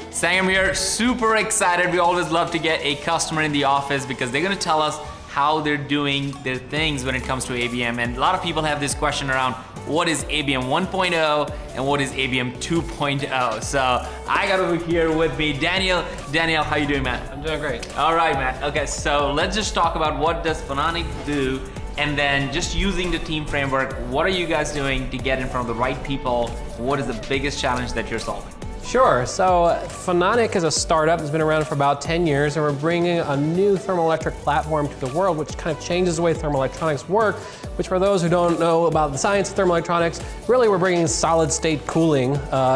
Sangam here, super excited. We always love to get a customer in the office because they're going to tell us how they're doing their things when it comes to ABM. And a lot of people have this question around what is ABM 1.0 and what is ABM 2.0. So I got over here with me Daniel. Daniel, how you doing, man? I'm doing great. All right, man. Okay, so let's just talk about what does Phononic do, and then just using the team framework, what are you guys doing to get in front of the right people? What is the biggest challenge that you're solving? Sure, so Phononic is a startup that's been around for about 10 years, and we're bringing a new thermoelectric platform to the world, which kind of changes the way thermoelectronics work, which for those who don't know about the science of thermoelectronics, really we're bringing solid state cooling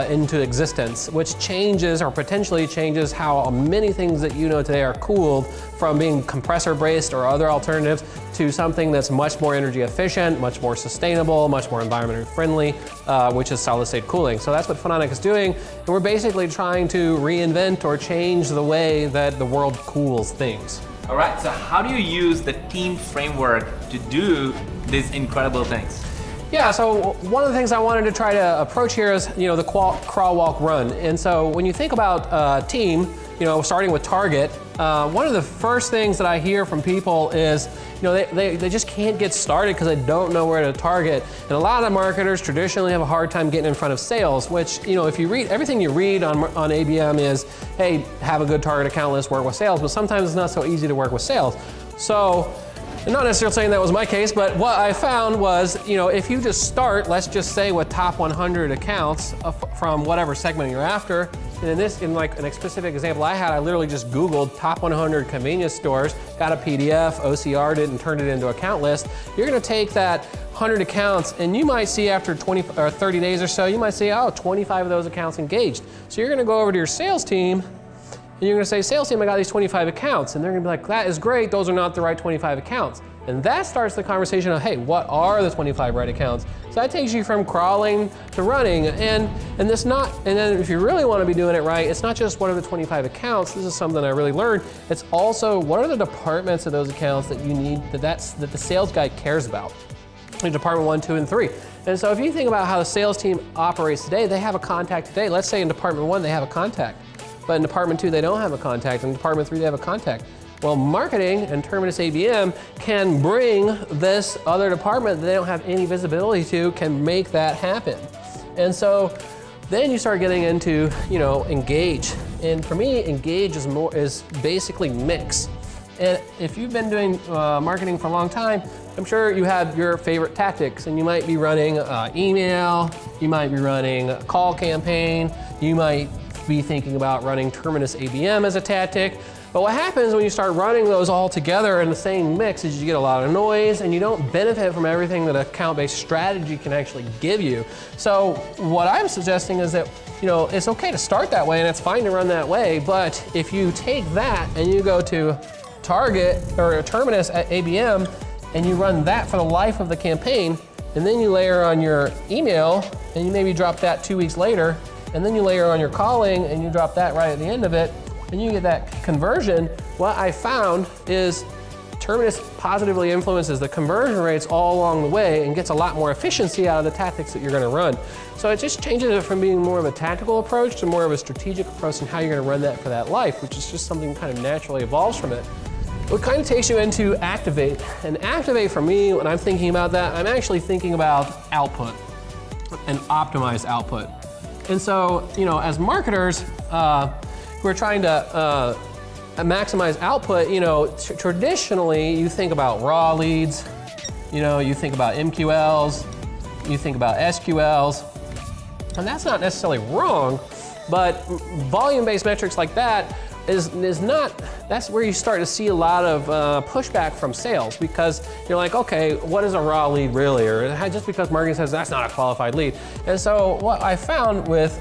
into existence, which changes or potentially changes how many things that you know today are cooled from being compressor braced or other alternatives to something that's much more energy efficient, much more sustainable, much more environmentally friendly, which is solid state cooling. So that's what Phononic is doing, and we're basically trying to reinvent or change the way that the world cools things. All right, so how do you use the team framework to do these incredible things? Yeah, so one of the things I wanted to try to approach here is, the crawl, walk, run. And so when you think about team, starting with target, one of the first things that I hear from people is, they just can't get started because they don't know where to target. And a lot of marketers traditionally have a hard time getting in front of sales, which, if you read, everything you read on ABM is, hey, have a good target account list, work with sales, but sometimes it's not so easy to work with sales. So, I'm not necessarily saying that was my case, but what I found was, if you just start, let's just say with top 100 accounts from whatever segment you're after, and in like a specific example I had, I literally just Googled top 100 convenience stores, got a PDF, OCR'd it, and turned it into account list. You're gonna take that 100 accounts, and you might see after 20 or 30 days or so, you might see, 25 of those accounts engaged. So you're gonna go over to your sales team, and you're gonna say, sales team, I got these 25 accounts. And they're gonna be like, that is great, those are not the right 25 accounts. And that starts the conversation of, hey, what are the 25 right accounts? So that takes you from crawling to running. And then if you really wanna be doing it right, it's not just what are the 25 accounts, this is something I really learned, it's also what are the departments of those accounts that you need, that the sales guy cares about. In department 1, 2, and 3. And so if you think about how the sales team operates today, they have a contact today. Let's say in department 1, they have a contact. But in department 2, they don't have a contact. In department 3, they have a contact. Well, marketing and Terminus ABM can bring this other department that they don't have any visibility to, can make that happen. And so then you start getting into, engage. And for me, engage is basically mix. And if you've been doing marketing for a long time, I'm sure you have your favorite tactics, and you might be running email, you might be running a call campaign, you might be thinking about running Terminus ABM as a tactic. But what happens when you start running those all together in the same mix is you get a lot of noise, and you don't benefit from everything that account-based strategy can actually give you. So what I'm suggesting is that, it's okay to start that way, and it's fine to run that way, but if you take that and you go to Target or Terminus at ABM, and you run that for the life of the campaign, and then you layer on your email, and you maybe drop that 2 weeks later, and then you layer on your calling, and you drop that right at the end of it, and you get that conversion. What I found is Terminus positively influences the conversion rates all along the way and gets a lot more efficiency out of the tactics that you're gonna run. So it just changes it from being more of a tactical approach to more of a strategic approach in how you're gonna run that for that life, which is just something that kind of naturally evolves from it. It kind of takes you into activate. And activate for me, when I'm thinking about that, I'm actually thinking about output and optimized output. And so, as marketers, we're trying to maximize output. Traditionally, you think about raw leads, you think about MQLs, you think about SQLs, and that's not necessarily wrong, but volume-based metrics like that is not, that's where you start to see a lot of pushback from sales, because you're like, okay, what is a raw lead really? Or just because marketing says that's not a qualified lead. And so what I found with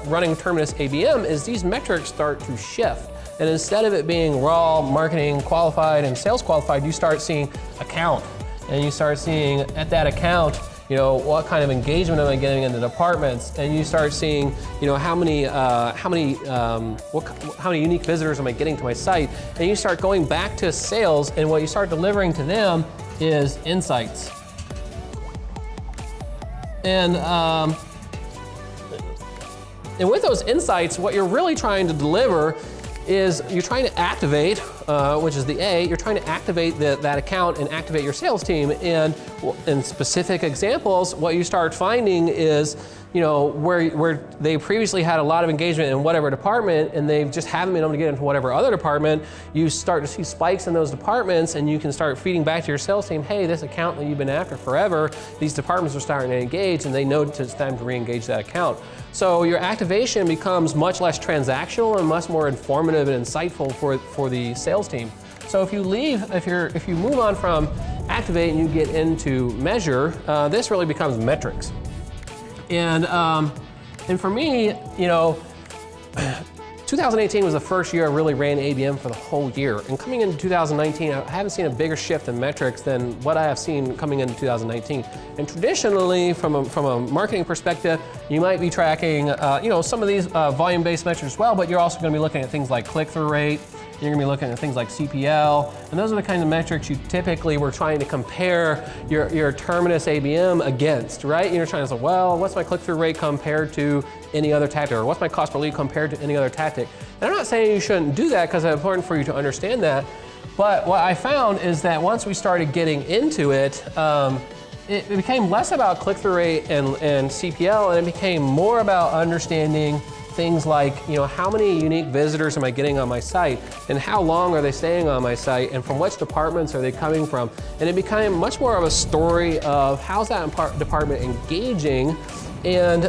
running Terminus ABM is these metrics start to shift. And instead of it being raw, marketing qualified, and sales qualified, you start seeing account. And you start seeing at that account, what kind of engagement am I getting in the departments? And you start seeing, how many unique visitors am I getting to my site? And you start going back to sales, and what you start delivering to them is insights. And And with those insights, what you're really trying to deliver is you're trying to activate, which is the A, you're trying to activate that account and activate your sales team. And in specific examples, what you start finding is, where they previously had a lot of engagement in whatever department and they just haven't been able to get into whatever other department, you start to see spikes in those departments and you can start feeding back to your sales team, hey, this account that you've been after forever, these departments are starting to engage and they know it's time to re-engage that account. So your activation becomes much less transactional and much more informative and insightful for the sales team. So if you move on from activate and you get into measure, this really becomes metrics. And for me, 2018 was the first year I really ran ABM for the whole year. And coming into 2019, I haven't seen a bigger shift in metrics than what I have seen coming into 2019. And traditionally, from a marketing perspective, you might be tracking, some of these volume-based metrics as well, but you're also going to be looking at things like click-through rate. You're going to be looking at things like CPL, and those are the kinds of metrics you typically were trying to compare your terminus ABM against, right? You're trying to say, well, what's my click-through rate compared to any other tactic, or what's my cost per lead compared to any other tactic? And I'm not saying you shouldn't do that because it's important for you to understand that, but what I found is that once we started getting into it, it became less about click-through rate and CPL, and it became more about understanding things like, how many unique visitors am I getting on my site, and how long are they staying on my site, and from which departments are they coming from? And it became much more of a story of how's that department engaging, and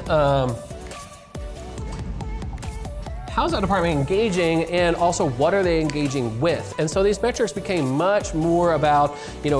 also what are they engaging with? And so these metrics became much more about,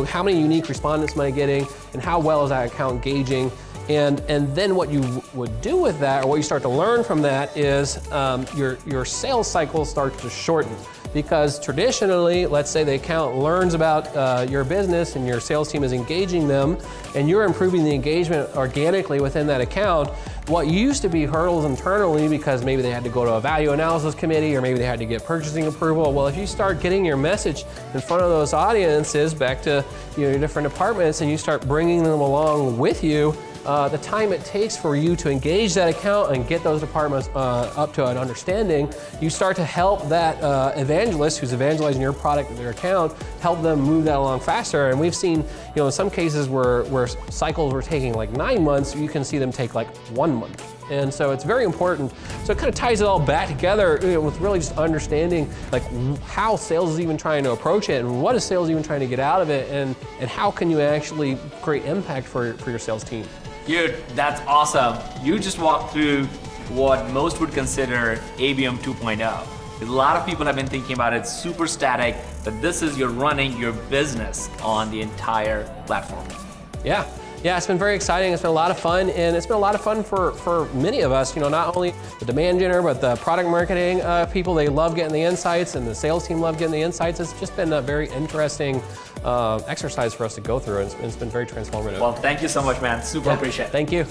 how many unique respondents am I getting, and how well is that account engaging? And then what you would do with that, or what you start to learn from that, is your sales cycle starts to shorten. Because traditionally, let's say the account learns about your business and your sales team is engaging them, and you're improving the engagement organically within that account, what used to be hurdles internally because maybe they had to go to a value analysis committee or maybe they had to get purchasing approval. Well, if you start getting your message in front of those audiences back to your different departments and you start bringing them along with you, the time it takes for you to engage that account and get those departments up to an understanding, you start to help that evangelist who's evangelizing your product or their account, help them move that along faster. And we've seen, in some cases where cycles were taking like 9 months, you can see them take like 1 month. And so it's very important. So it kind of ties it all back together with really just understanding like how sales is even trying to approach it and what is sales even trying to get out of it, and how can you actually create impact for your sales team. Dude, that's awesome. You just walked through what most would consider ABM 2.0. A lot of people have been thinking about it super static, but this is you're running your business on the entire platform. Yeah, it's been very exciting. It's been a lot of fun, and it's been a lot of fun for many of us. Not only the demand generator, but the product marketing people. They love getting the insights, and the sales team love getting the insights. It's just been a very interesting exercise for us to go through, and it's been very transformative. Well, thank you so much, man. Super appreciate it. Thank you.